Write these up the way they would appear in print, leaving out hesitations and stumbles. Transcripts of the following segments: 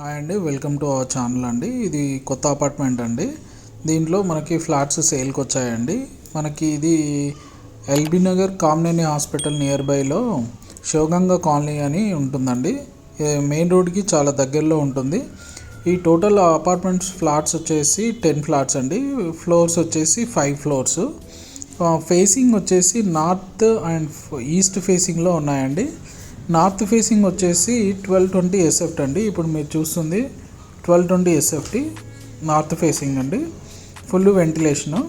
Hi అండి, welcome to our channel అండి. ఇది కొత్త అపార్ట్మెంట్ అండి. దీంట్లో మనకి ఫ్లాట్స్ సేల్కి వచ్చాయండి. మనకి ఇది LB Nagar Kamineni hospital near బైలో శివగంగా కాలనీ అని ఉంటుందండి. మెయిన్ రోడ్కి చాలా దగ్గరలో ఉంటుంది. ఈ టోటల్ అపార్ట్మెంట్స్ ఫ్లాట్స్ వచ్చేసి 10 ఫ్లాట్స్ అండి. ఫ్లోర్స్ వచ్చేసి 5 ఫ్లోర్స్. ఫేసింగ్ వచ్చేసి నార్త్ అండ్ ఈస్ట్ ఫేసింగ్లో ఉన్నాయండి. నార్త్ ఫేసింగ్ వచ్చేసి 1220 ఎస్ఎఫ్టీ అండి. ఇప్పుడు మీరు చూస్తుంది 1220 ఎస్ఎఫ్టీ నార్త్ ఫేసింగ్ అండి. Full ventilation.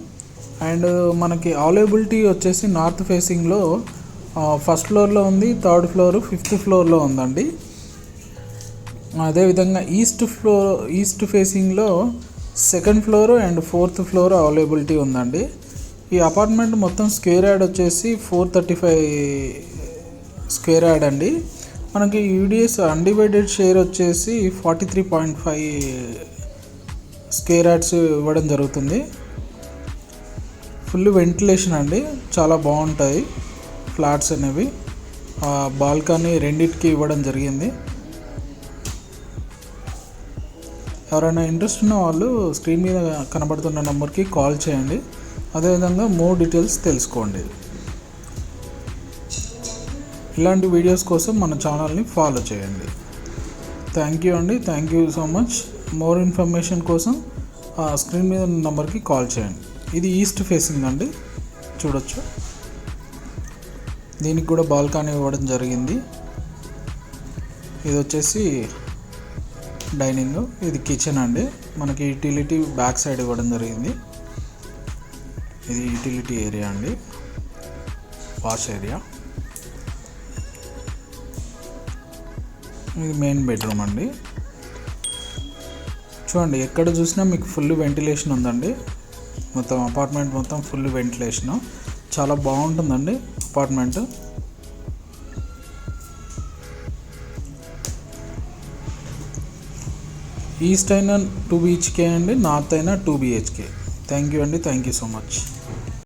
అండ్ మనకి అవైలబిలిటీ వచ్చేసి నార్త్ ఫేసింగ్లో ఫస్ట్ ఫ్లోర్లో ఉంది, థర్డ్ ఫ్లోర్, 5th ఫ్లోర్లో ఉందండి. అదేవిధంగా ఈస్ట్ ఫేసింగ్లో 2nd floor and 4th floor availability ఉందండి. ఈ అపార్ట్మెంట్ మొత్తం స్క్వేర్ యార్డ్ వచ్చేసి 435 స్క్వేర్ యార్డ్ అండి. మనకి యూడిఎస్ అన్డివైడెడ్ షేర్ వచ్చేసి 43.5 స్క్వేర్ యార్డ్స్ ఇవ్వడం జరుగుతుంది. ఫుల్ వెంటిలేషన్ అండి, చాలా బాగుంటాయి ఫ్లాట్స్ అనేవి. బాల్కనీ రెండిటికి ఇవ్వడం జరిగింది. ఎవరైనా ఇంట్రెస్ట్ ఉన్న వాళ్ళు స్క్రీన్ మీద కనబడుతున్న నెంబర్కి కాల్ చేయండి. అదేవిధంగా మోర్ డీటెయిల్స్ తెలుసుకోండి. ఇలాంటి వీడియోస్ కోసం మన ఛానల్ని ఫాలో చేయండి. థ్యాంక్ యూ అండి, thank you so much. More information కోసం స్క్రీన్ మీద నెంబర్కి కాల్ చేయండి. ఇది ఈస్ట్ ఫేసింగ్ అండి, చూడొచ్చు. దీనికి కూడా బాల్కనీ ఇవ్వడం జరిగింది. ఇది వచ్చేసి డైనింగ్, ఇది కిచెన్ అండి. మనకి యూటిలిటీ బ్యాక్ సైడ్ ఇవ్వడం జరిగింది. ఇది యూటిలిటీ ఏరియా అండి, వాష్ ఏరియా. ఇది మెయిన్ బెడ్రూమ్ అండి. చూడండి, ఎక్కడ చూసినా మీకు ఫుల్ వెంటిలేషన్ ఉందండి. మొత్తం అపార్ట్మెంట్ మొత్తం ఫుల్ వెంటిలేషను. చాలా బాగుంటుందండి అపార్ట్మెంట్. ఈస్ట్ అయినా 2 BHK అండి, నార్త్ అయినా 2 BHK. థ్యాంక్ యూ అండి, థ్యాంక్ యూ సో మచ్.